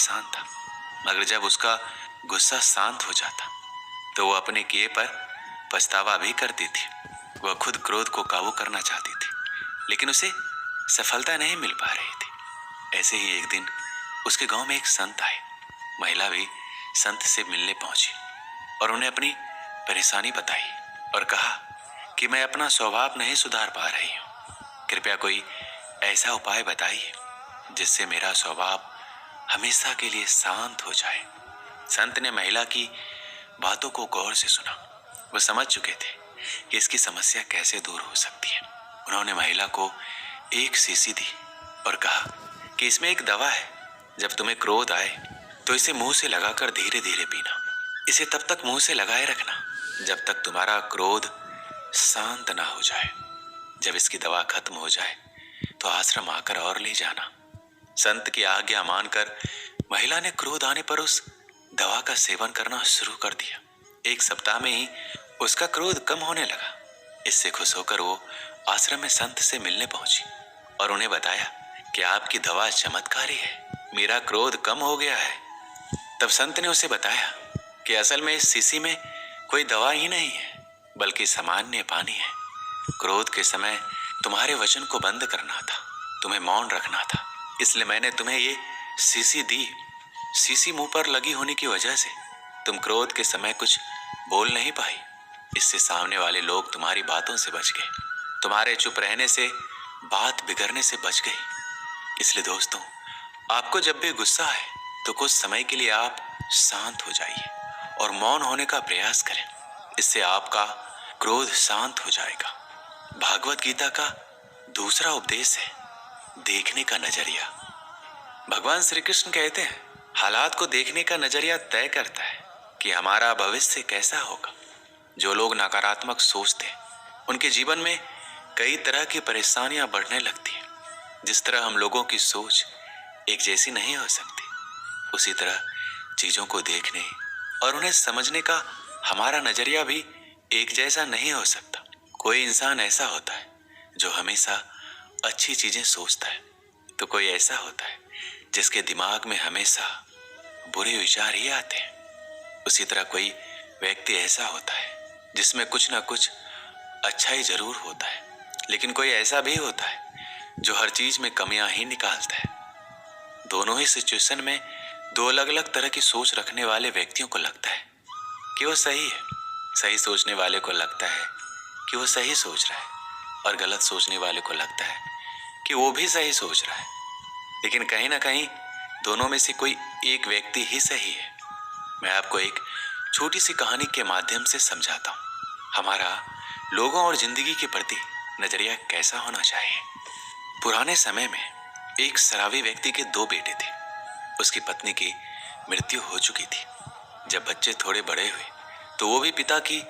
परेशान था, मगर जब उसका गुस्सा शांत हो जाता तो वो अपने किए पर पछतावा भी करती थी। वह खुद क्रोध को काबू करना चाहती थी, लेकिन उसे सफलता नहीं मिल पा रही थी। ऐसे ही एक दिन उसके गांव में एक संत आए। महिला भी संत से मिलने पहुंची और उन्हें अपनी परेशानी बताई और कहा कि मैं अपना स्वभाव नहीं सुधार पा रही हूँ, कृपया कोई ऐसा उपाय बताइए जिससे मेरा स्वभाव हमेशा के लिए शांत हो जाए। संत ने महिला की बातों को गौर से सुना। वो समझ चुके थे कि इसकी समस्या कैसे दूर हो सकती है। उन्होंने महिला को एक शीशी दी और कहा कि इसमें एक दवा है। जब तुम्हें क्रोध आए तो इसे मुंह से लगाकर धीरे धीरे पीना। इसे तब तक मुंह से लगाए रखना जब तक तुम्हारा क्रोध शांत ना हो जाए। जब इसकी दवा खत्म हो जाए तो आश्रम आकर और ले जाना। संत की आज्ञा मानकर महिला ने क्रोध आने पर उस दवा का सेवन करना शुरू कर दिया। 1 सप्ताह में ही उसका क्रोध कम होने लगा। इससे खुश होकर वो आश्रम में संत से मिलने पहुंची और उन्हें बताया कि आपकी दवा चमत्कारी है, मेरा क्रोध कम हो गया है। तब संत ने उसे बताया कि असल में इस शीशी में कोई दवा ही नहीं है, बल्कि सामान्य पानी है। क्रोध के समय तुम्हारे वचन को बंद करना था, तुम्हें मौन रखना था, इसलिए मैंने तुम्हें ये शीशी दी। शीशी मुंह पर लगी होने की वजह से तुम क्रोध के समय कुछ बोल नहीं पाई। इससे सामने वाले लोग तुम्हारी बातों से बच गए, तुम्हारे चुप रहने से बात बिगड़ने से बच गई। इसलिए दोस्तों, आपको जब भी गुस्सा आए तो कुछ समय के लिए आप शांत हो जाइए और मौन होने का प्रयास करें। इससे आपका क्रोध शांत हो जाएगा। भागवत गीता का दूसरा उपदेश है देखने का नजरिया। भगवान श्री कृष्ण कहते हैं, हालात को देखने का नजरिया तय करता है कि हमारा भविष्य कैसा होगा। जो लोग नकारात्मक सोचते हैं उनके जीवन में कई तरह की परेशानियां बढ़ने लगती हैं। जिस तरह हम लोगों की सोच एक जैसी नहीं हो सकती, उसी तरह चीजों को देखने और उन्हें समझने का हमारा नजरिया भी एक जैसा नहीं हो सकता। कोई इंसान ऐसा होता है जो हमेशा अच्छी चीजें सोचता है, तो कोई ऐसा होता है जिसके दिमाग में हमेशा बुरे विचार ही आते हैं। उसी तरह कोई व्यक्ति ऐसा होता है जिसमें कुछ ना कुछ अच्छा ही जरूर होता है, लेकिन कोई ऐसा भी होता है जो हर चीज में कमियां ही निकालता है। दोनों ही सिचुएशन में दो अलग अलग तरह की सोच रखने वाले व्यक्तियों को लगता है कि वो सही है। सही सोचने वाले को लगता है कि वो सही सोच रहा है और गलत सोचने वाले को लगता है कि वो भी सही सोच रहा है। लेकिन कहीं ना कहीं दोनों में से कोई एक व्यक्ति ही सही है। मैं आपको एक छोटी सी कहानी के माध्यम से समझाता हूँ हमारा लोगों और जिंदगी के प्रति नजरिया कैसा होना चाहिए। पुराने समय में एक शराबी व्यक्ति के 2 बेटे थे। उसकी पत्नी की मृत्यु हो चुकी थी। जब बच्चे थोड़े बड़े हुए तो वो भी पिता की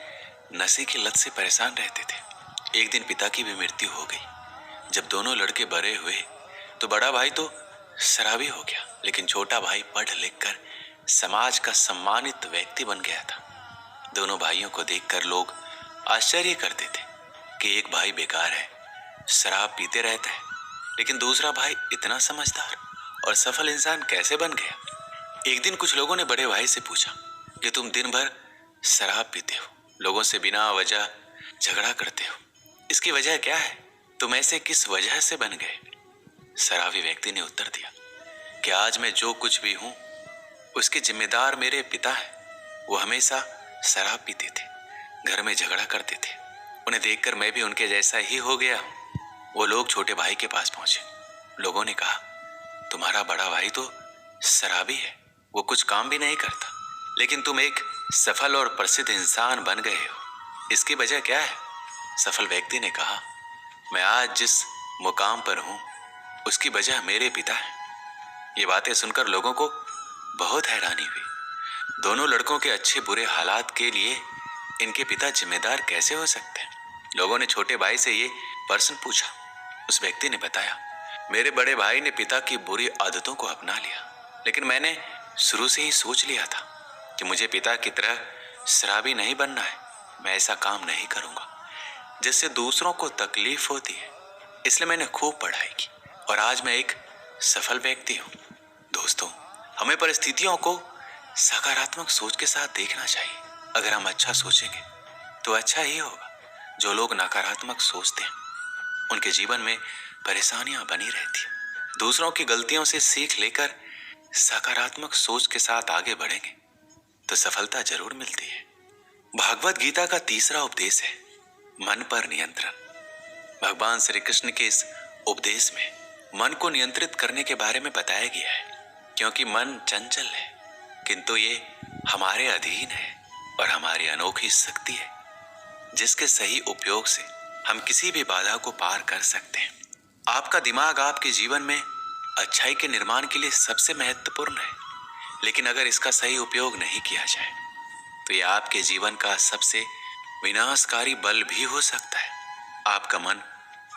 नशे की लत से परेशान रहते थे। एक दिन पिता की भी मृत्यु हो गई। जब दोनों लड़के बड़े हुए तो बड़ा भाई तो शराबी हो गया, लेकिन छोटा भाई पढ़ लिख कर समाज का सम्मानित व्यक्ति बन गया था। दोनों भाइयों को देखकर लोग आश्चर्य करते थे कि एक भाई बेकार है, शराब पीते रहता है, लेकिन दूसरा भाई इतना समझदार और सफल इंसान कैसे बन गया। एक दिन कुछ लोगों ने बड़े भाई से पूछा कि तुम दिन भर शराब पीते हो, लोगों से बिना वजह झगड़ा करते हो, इसकी वजह क्या है? तुम ऐसे किस वजह से बन गए? शराबी व्यक्ति ने उत्तर दिया कि आज मैं जो कुछ भी हूं उसके जिम्मेदार मेरे पिता हैं। वो हमेशा शराब पीते थे, घर में झगड़ा करते थे। उन्हें देखकर मैं भी उनके जैसा ही हो गया हूं। वो लोग छोटे भाई के पास पहुंचे। लोगों ने कहा, तुम्हारा बड़ा भाई तो शराबी है, वो कुछ काम भी नहीं करता, लेकिन तुम एक सफल और प्रसिद्ध इंसान बन गए हो, इसकी वजह क्या है? सफल व्यक्ति ने कहा, मैं आज जिस मुकाम पर हूं उसकी वजह मेरे पिता है। ये बातें सुनकर लोगों को बहुत हैरानी हुई। दोनों लड़कों के अच्छे बुरे हालात के लिए इनके पिता जिम्मेदार कैसे हो सकते हैं? लोगों ने छोटे भाई से ये प्रश्न पूछा। उस व्यक्ति ने बताया, मेरे बड़े भाई ने पिता की बुरी आदतों को अपना लिया, लेकिन मैंने शुरू से ही सोच लिया था कि मुझे पिता की तरह शराबी नहीं बनना है। मैं ऐसा काम नहीं करूंगा जिससे दूसरों को तकलीफ होती है। इसलिए मैंने खूब पढ़ाई की और आज मैं एक सफल व्यक्ति हूं। दोस्तों, हमें परिस्थितियों को सकारात्मक सोच के साथ देखना चाहिए। अगर हम अच्छा सोचेंगे तो अच्छा ही होगा। जो लोग नकारात्मक सोचते हैं उनके जीवन में परेशानियां बनी रहती हैं। दूसरों की गलतियों से सीख लेकर सकारात्मक सोच के साथ आगे बढ़ेंगे तो सफलता जरूर मिलती है। भागवत गीता का तीसरा उपदेश है मन पर नियंत्रण। भगवान श्री कृष्ण के इस उपदेश में मन को नियंत्रित करने के बारे में बताया गया है, क्योंकि मन चंचल है किंतु ये हमारे अधीन है और हमारी अनोखी शक्ति है, जिसके सही उपयोग से हम किसी भी बाधा को पार कर सकते हैं। आपका दिमाग आपके जीवन में अच्छाई के निर्माण के लिए सबसे महत्वपूर्ण है, लेकिन अगर इसका सही उपयोग नहीं किया जाए तो यह आपके जीवन का सबसे विनाशकारी बल भी हो सकता है। आपका मन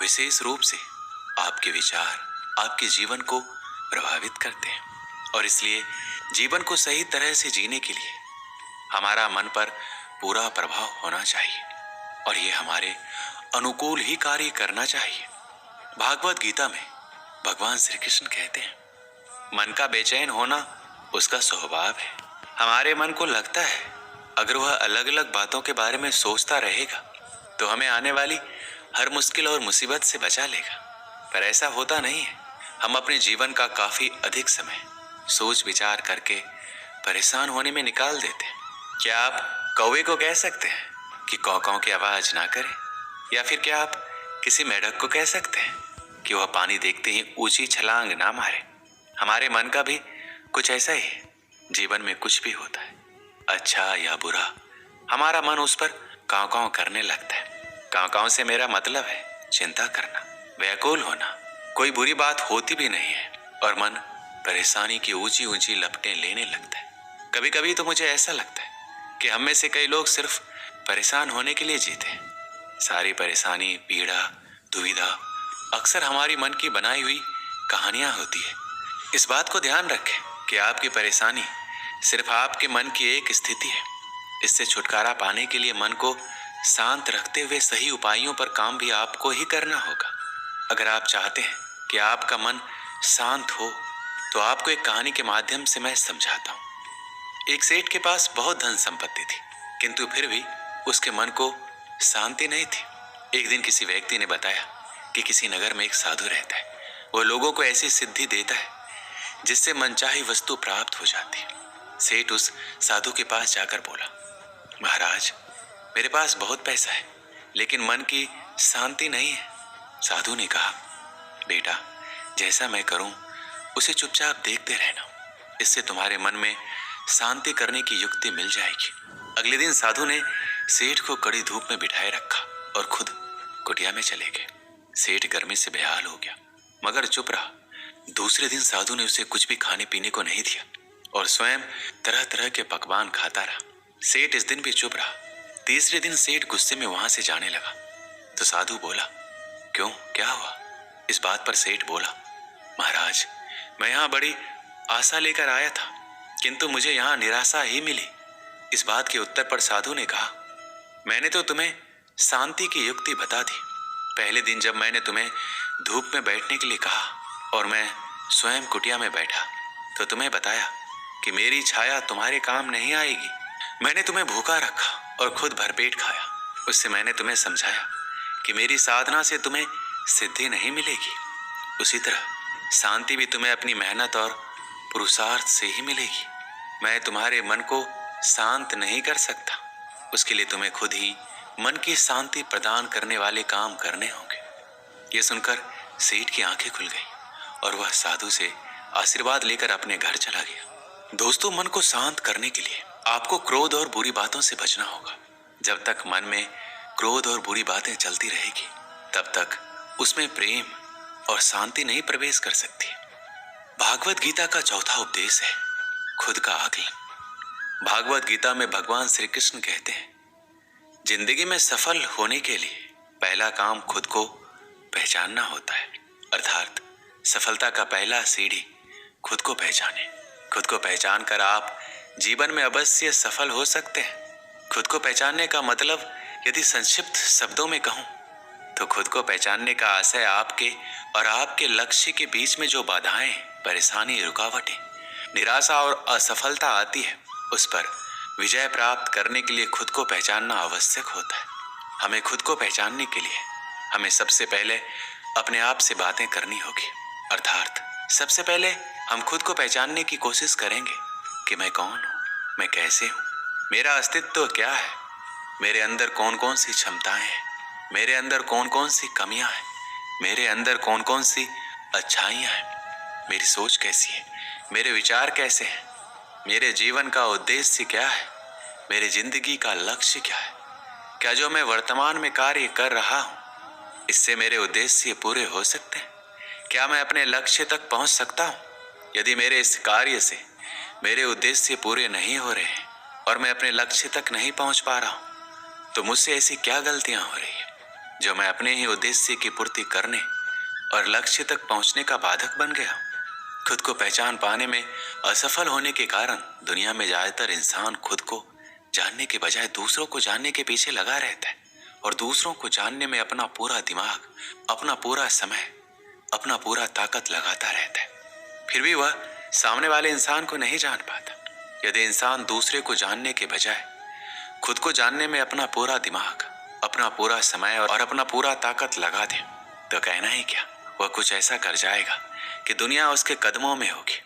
विशेष रूप से आपके विचार आपके जीवन को प्रभावित करते हैं और इसलिए जीवन को सही तरह से जीने के लिए हमारा मन पर पूरा प्रभाव होना चाहिए और ये हमारे अनुकूल ही कार्य करना चाहिए। भागवत गीता में भगवान श्री कृष्ण कहते हैं मन का बेचैन होना उसका स्वभाव है। हमारे मन को लगता है अगर वह अलग अलग बातों के बारे में सोचता रहेगा तो हमें आने वाली हर मुश्किल और मुसीबत से बचा लेगा, पर ऐसा होता नहीं है। हम अपने जीवन का काफी अधिक समय सोच विचार करके परेशान होने में निकाल देते हैं। क्या आप कौवे को कह सकते हैं कि कौ कौ की आवाज ना करे, या फिर क्या आप किसी मेढक को कह सकते हैं कि वह पानी देखते ही ऊंची छलांग ना मारे। हमारे मन का भी कुछ ऐसा ही है। जीवन में कुछ भी होता है, अच्छा या बुरा, हमारा मन उस पर कांव कांव करने लगता है। कांव कांव से मेरा मतलब है चिंता करना, व्याकुल होना। कोई बुरी बात होती भी नहीं है और मन परेशानी की ऊंची ऊंची लपटें लेने लगता है। कभी कभी तो मुझे ऐसा लगता है कि हम में से कई लोग सिर्फ परेशान होने के लिए जीते हैं। सारी परेशानी, पीड़ा, दुविधा अक्सर हमारी मन की बनाई हुई कहानियां होती है। इस बात को ध्यान रखें कि आपकी परेशानी सिर्फ आपके मन की एक स्थिति है। इससे छुटकारा पाने के लिए मन को शांत रखते हुए सही उपायों पर काम भी आपको ही करना होगा। अगर आप चाहते हैं कि आपका मन शांत हो तो आपको एक कहानी के माध्यम से मैं समझाता हूँ। एक सेठ के पास बहुत धन संपत्ति थी, किंतु फिर भी उसके मन को शांति नहीं थी। एक दिन किसी व्यक्ति ने बताया कि किसी नगर में एक साधु रहता है। वह लोगों को ऐसी सिद्धि देता है जिससे मनचाही वस्तु प्राप्त हो जाती है। सेठ उस साधु के पास जाकर बोला, महाराज, मेरे पास बहुत पैसा है लेकिन मन की शांति नहीं है। साधु ने कहा, बेटा, जैसा मैं करूं उसे चुपचाप देखते रहना, इससे तुम्हारे मन में शांति करने की युक्ति मिल जाएगी। अगले दिन साधु ने सेठ को कड़ी धूप में बिठाए रखा और खुद कुटिया में चले गए। सेठ गर्मी से बेहाल हो गया मगर चुप रहा। दूसरे दिन साधु ने उसे कुछ भी खाने पीने को नहीं दिया और स्वयं तरह तरह के पकवान खाता रहा। सेठ इस दिन भी चुप रहा। तीसरे दिन सेठ गुस्से में वहां से जाने लगा तो साधु बोला, क्यों, क्या हुआ? इस बात पर सेठ बोला, महाराज, मैं यहाँ बड़ी आशा लेकर आया था किंतु मुझे यहाँ निराशा ही मिली। इस बात के उत्तर पर साधु ने कहा, मैंने तो तुम्हें शांति की युक्ति बता दी। पहले दिन जब मैंने तुम्हें धूप में बैठने के लिए कहा और मैं स्वयं कुटिया में बैठा तो तुम्हें बताया कि मेरी छाया तुम्हारे काम नहीं आएगी। मैंने तुम्हें भूखा रखा और खुद भरपेट खाया। उससे मैंने तुम्हें समझाया कि मेरी साधना से तुम्हें सिद्धि नहीं मिलेगी। उसी तरह शांति भी तुम्हें अपनी मेहनत और पुरुषार्थ से ही मिलेगी। मैं तुम्हारे मन को शांत नहीं कर सकता, उसके लिए तुम्हें खुद ही मन की शांति प्रदान करने वाले काम करने होंगे। ये सुनकर सेठ की आंखें खुल गई और वह साधु से आशीर्वाद लेकर अपने घर चला गया। दोस्तों, मन को शांत करने के लिए आपको क्रोध और बुरी बातों से बचना होगा। जब तक मन में क्रोध और बुरी बातें चलती रहेगी तब तक उसमें प्रेम और शांति नहीं प्रवेश कर सकती। भागवत गीता का चौथा उपदेश है खुद का आकलन। भागवत गीता में भगवान श्री कृष्ण कहते हैं, जिंदगी में सफल होने के लिए पहला काम खुद को पहचानना होता है। अर्थात सफलता का पहला सीढ़ी खुद को पहचाने। खुद को पहचान कर आप जीवन में अवश्य सफल हो सकते हैं। खुद को पहचानने का मतलब यदि संक्षिप्त शब्दों में कहूं तो खुद को पहचानने का आशय आपके और आपके लक्ष्य के बीच में जो बाधाएं, परेशानी, रुकावटें निराशा और असफलता आती है, उस पर विजय प्राप्त करने के लिए खुद को पहचानना आवश्यक होता है। हमें खुद को पहचानने के लिए हमें सबसे पहले अपने आप से बातें करनी होगी। अर्थात सबसे पहले हम खुद को पहचानने की कोशिश करेंगे कि मैं कौन हूँ, मैं कैसे हूँ, मेरा अस्तित्व क्या है, मेरे अंदर कौन कौन सी क्षमताएं हैं, मेरे अंदर कौन कौन सी कमियां हैं, मेरे अंदर कौन कौन सी अच्छाइयां हैं, मेरी सोच कैसी है, मेरे विचार कैसे हैं, मेरे जीवन का उद्देश्य क्या है, मेरी जिंदगी का लक्ष्य क्या है, क्या जो मैं वर्तमान में कार्य कर रहा हूँ इससे मेरे उद्देश्य पूरे हो सकते हैं, क्या मैं अपने लक्ष्य तक पहुंच सकता हूँ। यदि मेरे इस कार्य से मेरे उद्देश्य पूरे नहीं हो रहे हैं और मैं अपने लक्ष्य तक नहीं पहुंच पा रहा हूँ तो मुझसे ऐसी क्या गलतियां हो रही है जो मैं अपने ही उद्देश्य की पूर्ति करने और लक्ष्य तक पहुंचने का बाधक बन गया हूँ। खुद को पहचान पाने में असफल होने के कारण दुनिया में ज्यादातर इंसान खुद को जानने के बजाय दूसरों को जानने के पीछे लगा रहता है और दूसरों को जानने में अपना पूरा दिमाग, अपना पूरा समय, अपना पूरा ताकत लगाता रहता है। फिर भी वह सामने वाले इंसान को नहीं जान पाता। यदि इंसान दूसरे को जानने के बजाय खुद को जानने में अपना पूरा दिमाग, अपना पूरा समय और अपना पूरा ताकत लगा दे तो कहना ही क्या, वह कुछ ऐसा कर जाएगा कि दुनिया उसके कदमों में होगी।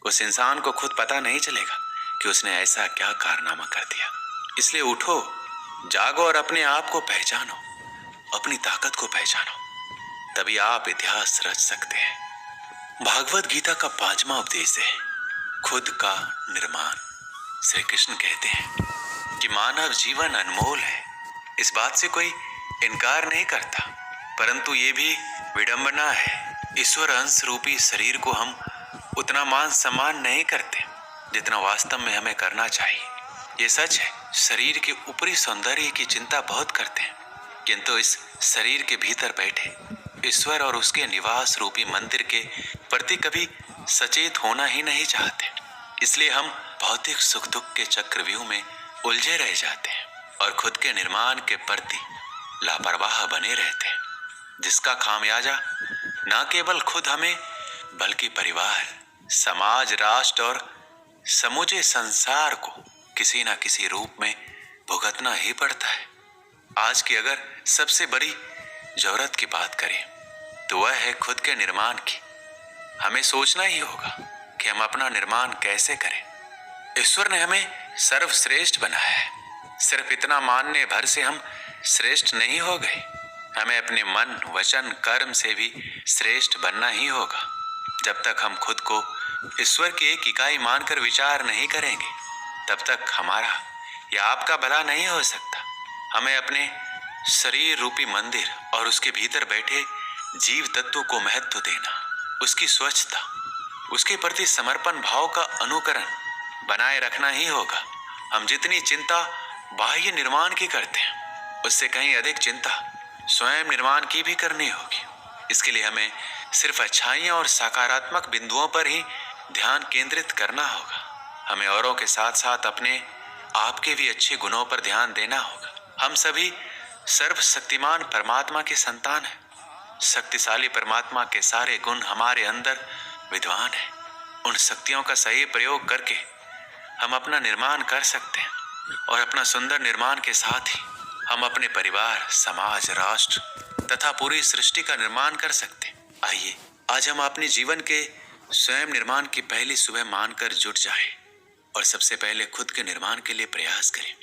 उस इंसान को खुद पता नहीं चलेगा कि उसने ऐसा क्या कारनामा कर दिया। इसलिए उठो, जागो और अपने आप को पहचानो, अपनी ताकत को पहचानो, तभी आप इतिहास रच सकते हैं। भागवत गीता का 5वां उपदेश है खुद का निर्माण। श्री कृष्ण कहते हैं कि मानव जीवन अनमोल है, इस बात से कोई इनकार नहीं करता, परंतु ये भी विडंबना है ईश्वर अंश रूपी शरीर को हम उतना मान सम्मान नहीं करते जितना वास्तव में हमें करना चाहिए। ये सच है, शरीर के ऊपरी सौंदर्य की चिंता बहुत करते हैं, किंतु इस शरीर के भीतर बैठे ईश्वर और उसके निवास रूपी मंदिर के प्रति कभी सचेत होना ही नहीं चाहते। इसलिए हम भौतिक सुख दुख के चक्रव्यूह में उलझे रह जाते हैं और खुद के निर्माण के प्रति लापरवाह बने रहते हैं, जिसका खामियाजा न केवल खुद हमें बल्कि परिवार, समाज, राष्ट्र और समूचे संसार को किसी न किसी रूप में भुगतना ही पड़ता है। आज की अगर सबसे बड़ी जरूरत की बात करें तो वह है खुद के निर्माण की। हमें सोचना ही होगा कि हम अपना निर्माण कैसे करें। ईश्वर ने हमें सर्वश्रेष्ठ बनाया है, सिर्फ इतना मानने भर से हम श्रेष्ठ नहीं हो गए। हमें अपने मन, वचन, कर्म से भी श्रेष्ठ बनना ही होगा। जब तक हम खुद को ईश्वर की एक इकाई मानकर विचार नहीं करेंगे तब तक हमारा या आपका भला नहीं हो सकता। हमें अपने शरीर रूपी मंदिर और उसके भीतर बैठे जीव तत्व को महत्व देना, उसकी स्वच्छता, उसके प्रति समर्पण भाव का अनुकरण बनाए रखना ही होगा। हम जितनी चिंता बाह्य निर्माण की करते हैं उससे कहीं अधिक चिंता स्वयं निर्माण की भी करनी होगी। इसके लिए हमें सिर्फ अच्छाइयाँ और सकारात्मक बिंदुओं पर ही ध्यान केंद्रित करना होगा। हमें औरों के साथ साथ अपने आप के भी अच्छे गुणों पर ध्यान देना होगा। हम सभी सर्वशक्तिमान परमात्मा के संतान हैं। शक्तिशाली परमात्मा के सारे गुण हमारे अंदर विद्वान हैं। उन शक्तियों का सही प्रयोग करके हम अपना निर्माण कर सकते हैं और अपना सुंदर निर्माण के साथ ही हम अपने परिवार, समाज, राष्ट्र तथा पूरी सृष्टि का निर्माण कर सकते हैं। आइए आज हम अपने जीवन के स्वयं निर्माण की पहली सुबह मानकर जुट जाएं और सबसे पहले खुद के निर्माण के लिए प्रयास करें।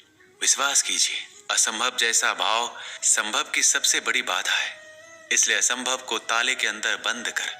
विश्वास कीजिए, असंभव जैसा भाव संभव की सबसे बड़ी बाधा है। इसलिए असंभव को ताले के अंदर बंद कर